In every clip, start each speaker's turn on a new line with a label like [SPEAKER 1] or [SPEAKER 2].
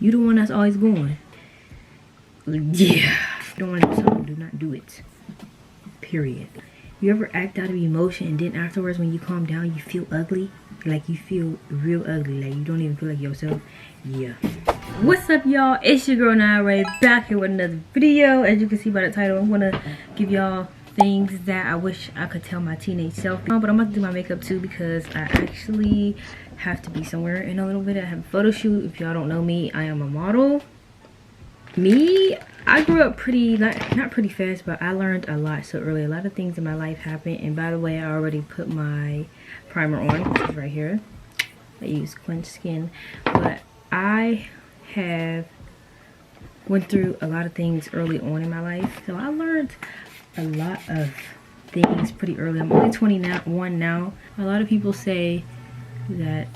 [SPEAKER 1] You the one that's always going. Yeah. If you don't want to do something, do not do it. Period. You ever act out of emotion and then afterwards when you calm down you feel ugly? Like you feel real ugly, like you don't even feel like yourself? Yeah. What's up, y'all? It's your girl shaniaraii back here with another video. As you can see by the title, I'm gonna give y'all things that I wish I could tell my teenage self. But I'm about to do my makeup too because I actually have to be somewhere in a little bit. I have a photo shoot. If y'all don't know me, I am a model. I grew up pretty, not pretty fast, but I learned a lot so early. A lot of things in my life happened. And by the way, I already put my primer on, which is right here. I use Quench Skin. But I have went through a lot of things early on in my life. So I learned a lot of things pretty early. I'm only 21 now. A lot of people say that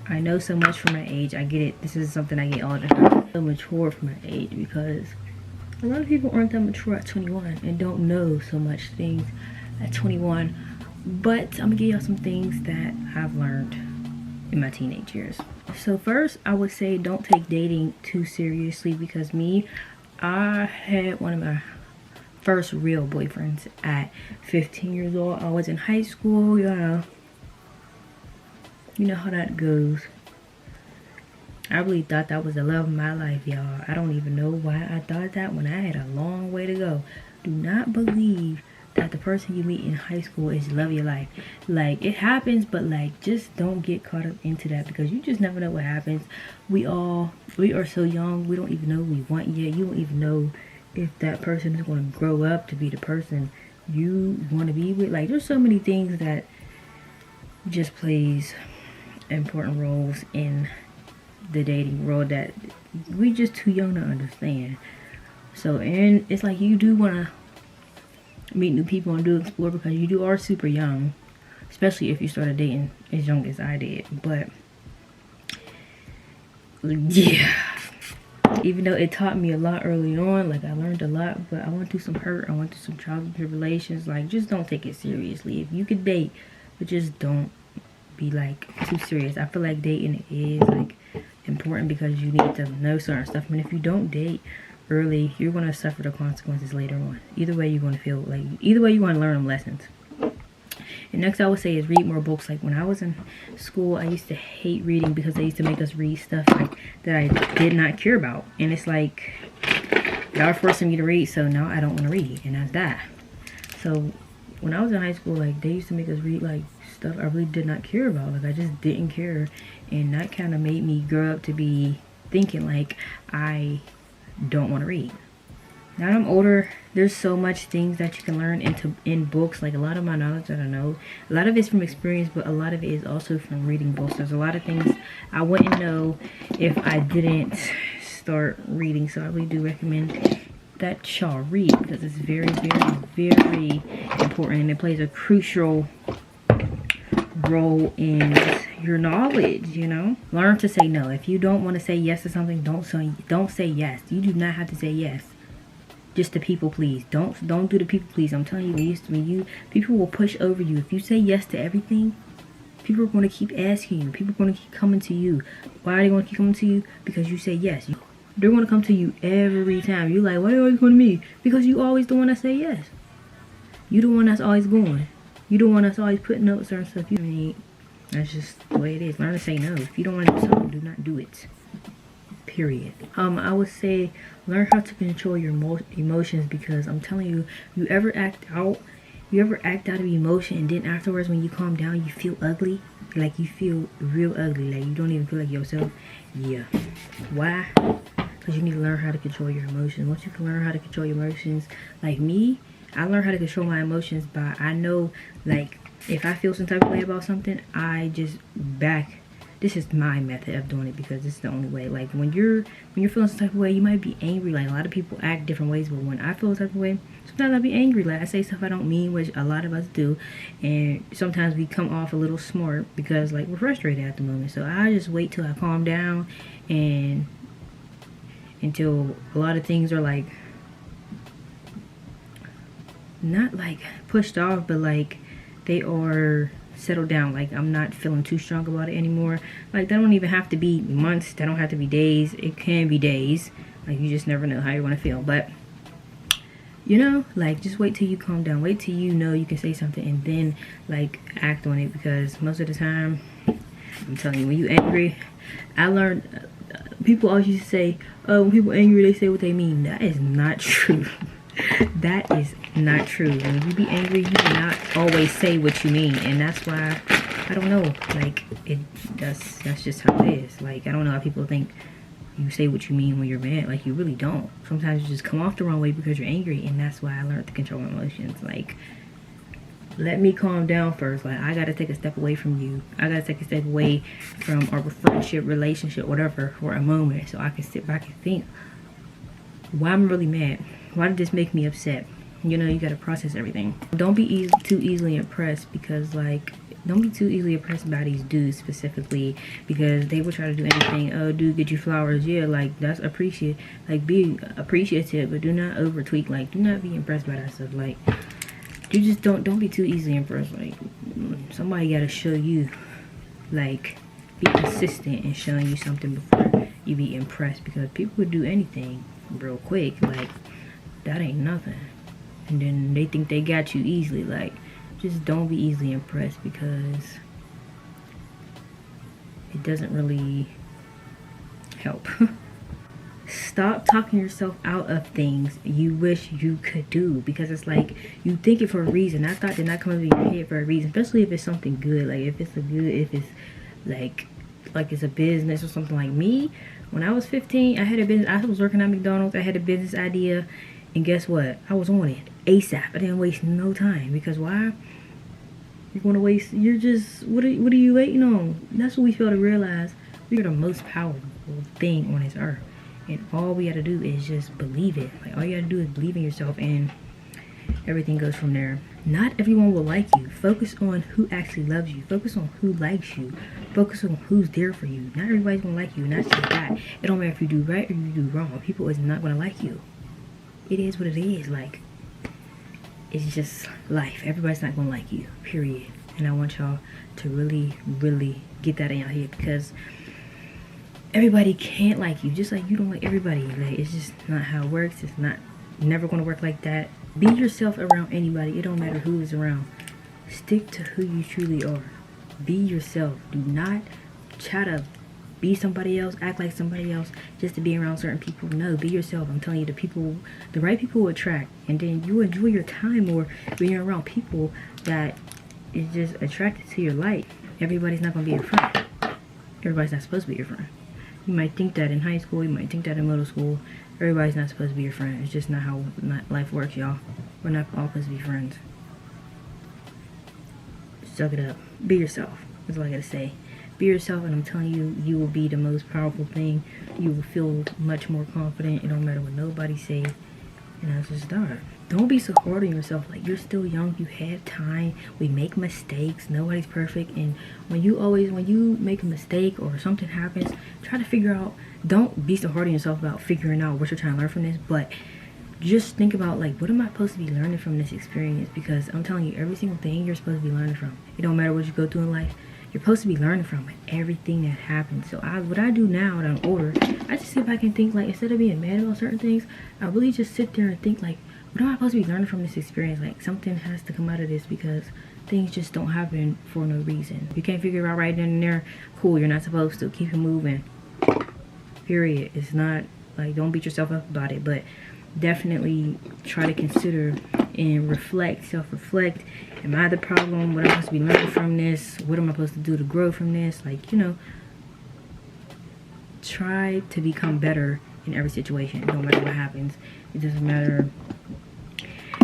[SPEAKER 1] I know so much for my age. I get it. This is something I get all the time. So mature for my age because a lot of people aren't that mature at 21 and don't know so much things at 21. But I'm gonna give y'all some things that I've learned in my teenage years. So first, I would say don't take dating too seriously because I had one of my first real boyfriends at 15 years old. I was in high school, you know how that goes. I really thought that was the love of my life, y'all. I don't even know why I thought that when I had a long way to go. Do not believe that the person you meet in high school is the love of your life. Like, it happens, but like, just don't get caught up into that because you just never know what happens. We are so young, we don't even know what we want yet. You don't even know if that person is going to grow up to be the person you want to be with. Like, there's so many things that just plays important roles in the dating world that we just too young to understand. So, and it's like you do want to meet new people and do explore because you are super young, especially if you started dating as young as I did. But yeah, even though it taught me a lot early on, like I learned a lot, but I went through some hurt, I went through some trials and tribulations. Like, just don't take it seriously. If you could date, but just don't be like too serious. I feel like dating is like important because you need to know certain stuff. I mean, if you don't date early, you're going to suffer the consequences later on. Either way, you're going to feel like, either way, you're going to learn them lessons. And next I would say is read more books. Like when I was in school, I used to hate reading because they used to make us read stuff like that I did not care about. And it's like, they were forcing me to read, so now I don't want to read, and that's that. So when I was in high school, like they used to make us read like stuff I really did not care about. Like I just didn't care, and that kind of made me grow up to be thinking like I don't want to read. Now I'm older, there's so much things that you can learn in books. Like a lot of my knowledge that I know, a lot of it's from experience, but a lot of it is also from reading books. There's a lot of things I wouldn't know if I didn't start reading. So I really do recommend that y'all read because it's very, very, very important, and it plays a crucial role in your knowledge. Learn to say no. If you don't want to say yes to something, don't say yes. You do not have to say yes just to people please. Don't do the people please. I'm telling you, people will push over you. If you say yes to everything, people are going to keep asking you. People are going to keep coming to you. Why are they going to keep coming to you? Because you say yes. They're going to come to you every time. You're like, why are they always going to me? Because you always the one that say yes. You the one that's always going. You the one that's always putting up certain stuff. That's just the way it is. Learn to say no. If you don't want to do something, do not do it. Period. I would say learn how to control your emotions because I'm telling you, you ever act out of emotion and then afterwards when you calm down you feel ugly? Like you feel real ugly, like you don't even feel like yourself? Yeah. Why? Because you need to learn how to control your emotions. Once you can learn how to control your emotions, like me, I learned how to control my emotions by, I know, like, if I feel some type of way about something, I just this is my method of doing it because this is the only way. Like, when you're feeling some type of way, you might be angry. Like, a lot of people act different ways, but when I feel some type of way, sometimes I'll be angry. Like, I say stuff I don't mean, which a lot of us do, and sometimes we come off a little smart because, like, we're frustrated at the moment. So I just wait till I calm down and until a lot of things are, like, not like pushed off, but like they are settled down. Like, I'm not feeling too strong about it anymore. Like, that don't even have to be months. That don't have to be days. It can be days. Like, you just never know how you want to feel. But, you know, like, just wait till you calm down. Wait till you know you can say something and then, like, act on it. Because most of the time, I'm telling you, when you're angry, I learned, people always used to say, oh, when people are angry, they say what they mean. That is not true. That is not true. When you be angry, you do not always say what you mean. And that's why, I don't know, like, that's just how it is. Like, I don't know how people think you say what you mean when you're mad. Like, you really don't. Sometimes you just come off the wrong way because you're angry. And that's why I learned to control my emotions. Like, let me calm down first. Like, I gotta take a step away from you. I gotta take a step away from our friendship, relationship, whatever, for a moment, so I can sit back and think, why I'm really mad? Why did this make me upset? You know, you gotta process everything. Don't be too easily impressed, because, like, don't be too easily impressed by these dudes specifically, because they will try to do anything. Oh, dude, get you flowers. Yeah, like, that's appreciated. Like, be appreciative, but do not over tweak. Like, do not be impressed by that stuff. Like, you just don't be too easily impressed. Like, somebody gotta show you, like, be consistent in showing you something before you be impressed, because people would do anything real quick. Like, that ain't nothing, and then they think they got you easily. Like, just don't be easily impressed, because it doesn't really help. Stop talking yourself out of things you wish you could do, because it's like, you think it for a reason. That thought did not come into your head for a reason, especially if it's something good. Like, if it's like it's a business or something. Like me, when I was 15, I had a business. I was working at McDonald's. I had a business idea, and guess what? I was on it ASAP. I didn't waste no time, because why? You're gonna waste. You're just, what are you waiting on? That's what we fail to realize. We are the most powerful thing on this earth. And all we gotta do is just believe it. Like, all you gotta do is believe in yourself, and everything goes from there. Not everyone will like you. Focus on who actually loves you. Focus on who likes you. Focus on who's there for you. Not everybody's gonna like you, and that's just that. It don't matter if you do right or you do wrong. People is not gonna like you. It is what it is. Like, it's just life. Everybody's not gonna like you, period. And I want y'all to really, really get that in your head, because everybody can't like you, just like you don't like everybody. Like, it's just not how it works. It's not never gonna work like that. Be yourself around anybody. It don't matter who is around. Stick to who you truly are. Be yourself. Do not try to be somebody else, act like somebody else just to be around certain people. No, be yourself. I'm telling you, the right people will attract, and then you enjoy your time more when you're around people that is just attracted to your light. Everybody's not gonna be your friend. Everybody's not supposed to be your friend. You might think that in high school, you might think that in middle school. Everybody's not supposed to be your friend. It's just not how life works, y'all. We're not all supposed to be friends. Suck it up. Be yourself. That's all I gotta say. Be yourself, and I'm telling you, you will be the most powerful thing. You will feel much more confident. It don't matter what nobody say. And that's just start. Don't be so hard on yourself. Like, you're still young. You have time. We make mistakes. Nobody's perfect. And when you make a mistake or something happens, try to figure out. Don't be so hard on yourself about figuring out what you're trying to learn from this. But just think about, like, what am I supposed to be learning from this experience? Because I'm telling you, every single thing you're supposed to be learning from. It don't matter what you go through in life. You're supposed to be learning from everything that happens. So what I do now that I'm older, I just sit back and think, like, instead of being mad about certain things, I really just sit there and think, like, what am I supposed to be learning from this experience? Like, something has to come out of this, because things just don't happen for no reason. If you can't figure it out right then and there, cool, you're not supposed to. Keep it moving. Period. It's not, like, don't beat yourself up about it, but definitely try to consider and reflect, self-reflect. Am I the problem? What am I supposed to be learning from this? What am I supposed to do to grow from this? Like, you know, try to become better in every situation. No matter what happens. It doesn't matter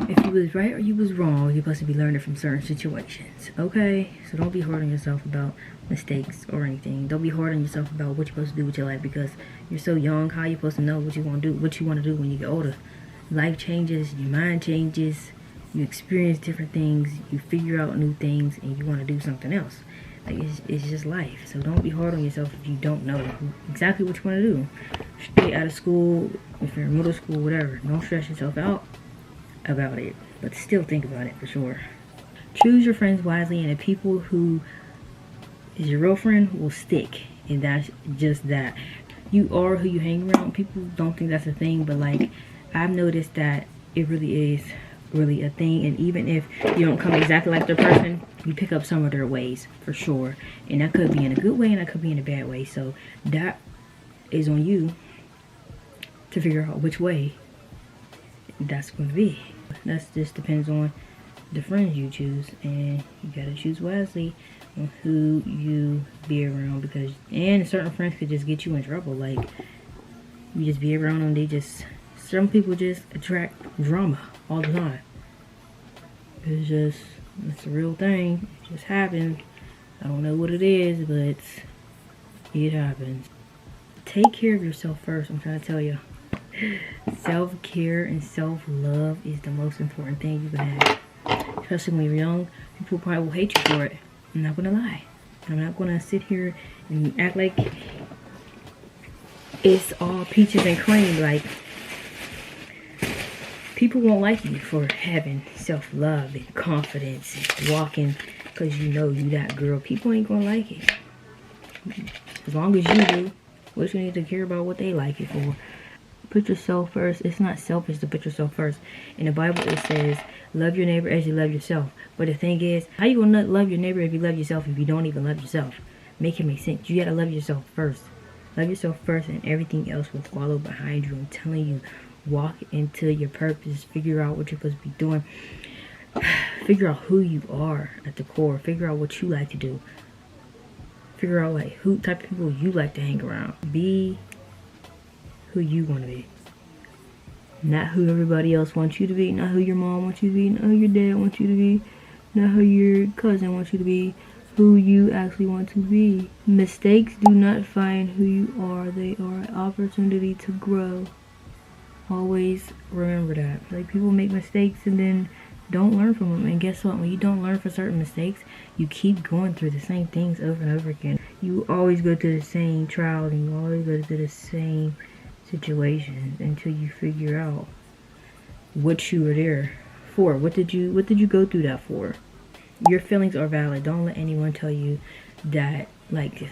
[SPEAKER 1] if you was right or you was wrong. You're supposed to be learning from certain situations. Okay? So don't be hard on yourself about mistakes or anything. Don't be hard on yourself about what you're supposed to do with your life, because you're so young. How are you supposed to know what you want to do, what you want to do when you get older? Life changes, your mind changes, you experience different things, you figure out new things, and you want to do something else. Like, it's just life. So don't be hard on yourself if you don't know exactly what you want to do. Straight out of school, if you're in middle school, whatever, don't stress yourself out about it, but still think about it for sure. Choose your friends wisely, and the people who is your real friend will stick. And that's just that. You are who you hang around. People don't think that's a thing, but like, I've noticed that it really is really a thing. And even if you don't come exactly like their person, you pick up some of their ways for sure. And that could be in a good way, and that could be in a bad way. So that is on you to figure out which way that's going to be. That just depends on the friends you choose, and you gotta choose wisely on who you be around, because and certain friends could just get you in trouble. Like, you just be around them, some people just attract drama all the time. It's a real thing. It just happens. I don't know what it is, but it happens. Take care of yourself first. I'm trying to tell you, self-care and self-love is the most important thing you can have. Especially when you're young, people probably will hate you for it. I'm not gonna lie. I'm not gonna sit here and act like it's all peaches and cream. Like, people won't like you for having self-love and confidence and walking because you know you that girl. People ain't gonna like it. As long as you do, what you need to care about what they like it for. Put yourself first. It's not selfish to put yourself first. In the Bible it says, love your neighbor as you love yourself. But the thing is, how you gonna love your neighbor if you love yourself if you don't even love yourself? Make it make sense. You gotta love yourself first. Love yourself first, and everything else will follow behind you. I'm telling you, walk into your purpose. Figure out what you're supposed to be doing. Figure out who you are at the core. Figure out what you like to do. Figure out like who type of people you like to hang around. Be who you want to be, not who everybody else wants you to be, not who your mom wants you to be, not who your dad wants you to be, not who your cousin wants you to be. Who you actually want to be. Mistakes do not define who you are. They are an opportunity to grow. Always remember that. Like, people make mistakes and then don't learn from them, and guess what? When you don't learn from certain mistakes, you keep going through the same things over and over again. You always go through the same trial, and you always go through the same situations until you figure out what you were there for. What did you go through that for? Your feelings are valid. Don't let anyone tell you that like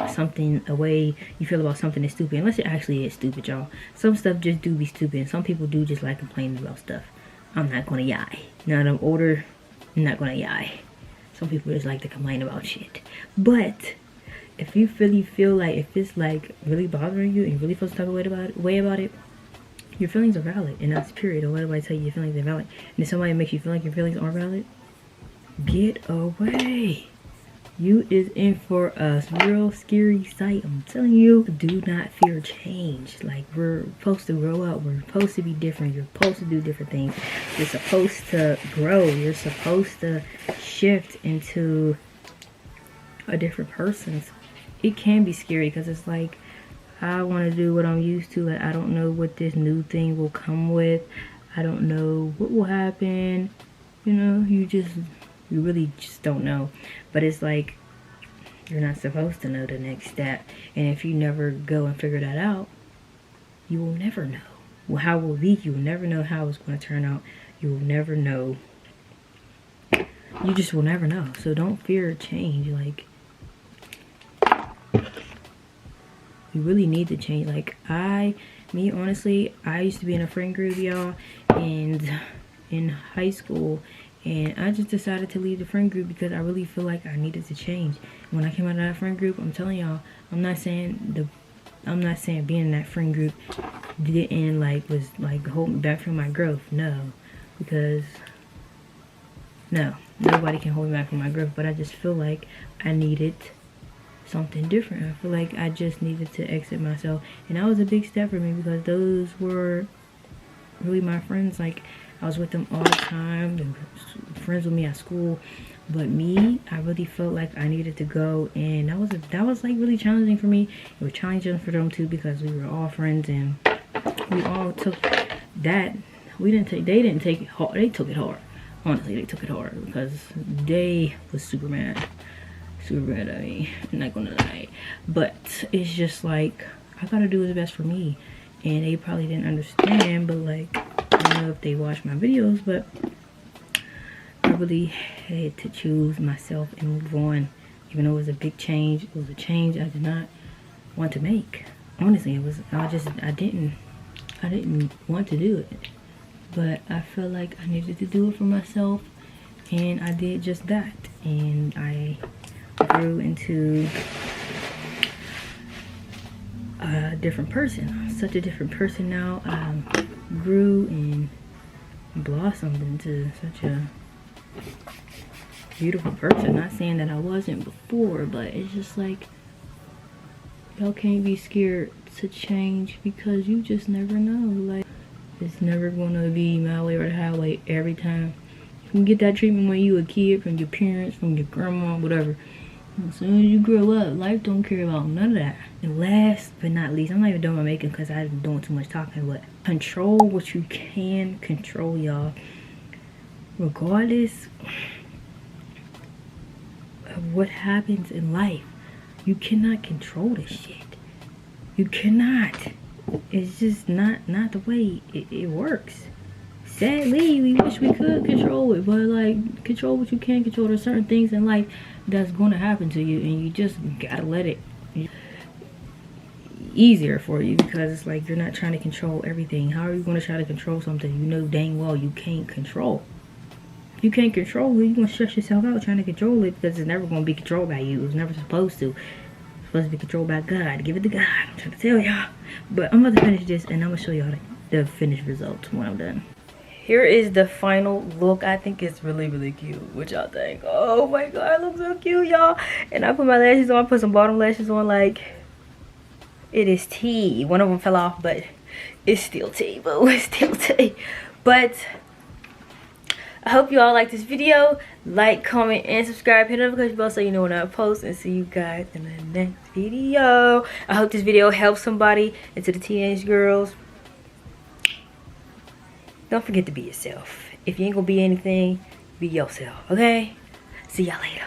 [SPEAKER 1] something, a way you feel about something is stupid, unless it actually is stupid, y'all. Some stuff just do be stupid, and some people do just like complaining about stuff. I'm not gonna lie. Now that I'm older, I'm not gonna lie. Some people just like to complain about shit. But if you really feel like, if it's like really bothering you and you really feel some type of way about it, your feelings are valid, and that's period. Don't let anybody tell you your feelings are valid. And if somebody makes you feel like your feelings aren't valid, get away. You is in for a real scary sight. I'm telling you, do not fear change. Like, we're supposed to grow up. We're supposed to be different. You're supposed to do different things. You're supposed to grow. You're supposed to shift into a different person. It can be scary because it's like, I want to do what I'm used to. Like, I don't know what this new thing will come with. I don't know what will happen. You know, you really just don't know. But it's like, you're not supposed to know the next step. And if you never go and figure that out, you will never know. Well, how it will be, you will never know how it's going to turn out. You will never know. You just will never know. So don't fear change. Like, you really need to change. Like, honestly, I used to be in a friend group, y'all, and in high school. And I just decided to leave the friend group because I really feel like I needed to change. When I came out of that friend group, I'm telling y'all, I'm not saying being in that friend group didn't was hold me back from my growth. No, because no, nobody can hold me back from my growth. But I just feel like I needed something different. I feel like I just needed to exit myself, and that was a big step for me because those were really my friends. Like, I was with them all the time. They were friends with me at school. But me, I really felt like I needed to go, and that was like really challenging for me. It was challenging for them too because we were all friends, and we all took that. They didn't take it hard. They took it hard. Honestly, they took it hard because they was super mad. Super mad at me. I'm not gonna lie. But it's just like, I gotta do what's best for me. And they probably didn't understand, but like, I don't know if they watch my videos, but I really had to choose myself and move on. Even though it was a big change, it was a change I did not want to make. Honestly, it was, I didn't want to do it. But I felt like I needed to do it for myself, and I did just that. And I grew into a different person. I'm such a different person now. I grew and blossomed into such a beautiful person. Not saying that I wasn't before, but it's just like, y'all can't be scared to change, because you just never know. Like, it's never gonna be my way or the highway every time. You can get that treatment when you a kid, from your parents, from your grandma, whatever. As soon as you grow up, life don't care about none of that. And last but not least, I'm not even doing my makeup because I'm doing too much talking, but control what you can control, y'all. Regardless of what happens in life, you cannot control this shit. You cannot. It's just not the way it works. Sadly, we wish we could control it, but like, control what you can control. There's certain things in life that's gonna happen to you, and you just gotta let it easier for you, because it's like, you're not trying to control everything. How are you gonna try to control something you know dang well you can't control? If you can't control it, you're gonna stress yourself out trying to control it, because it's never gonna be controlled by you. It was never supposed to. It's supposed to be controlled by God. Give it to God. I'm trying to tell y'all. But I'm about to finish this, and I'm gonna show y'all the finished results when I'm done. Here is the final look. I think it's really, really cute. What y'all think? Oh my god, it looks so cute, y'all. And I put my lashes on. I put some bottom lashes on. Like, it is tea. One of them fell off, but it's still tea, boo. It's still tea. But I hope you all like this video. Like, comment, and subscribe. Hit the notification bell so you know when I post. And see you guys in the next video. I hope this video helps somebody. And to the teenage girls, don't forget to be yourself. If you ain't gonna be anything, be yourself, okay? See y'all later.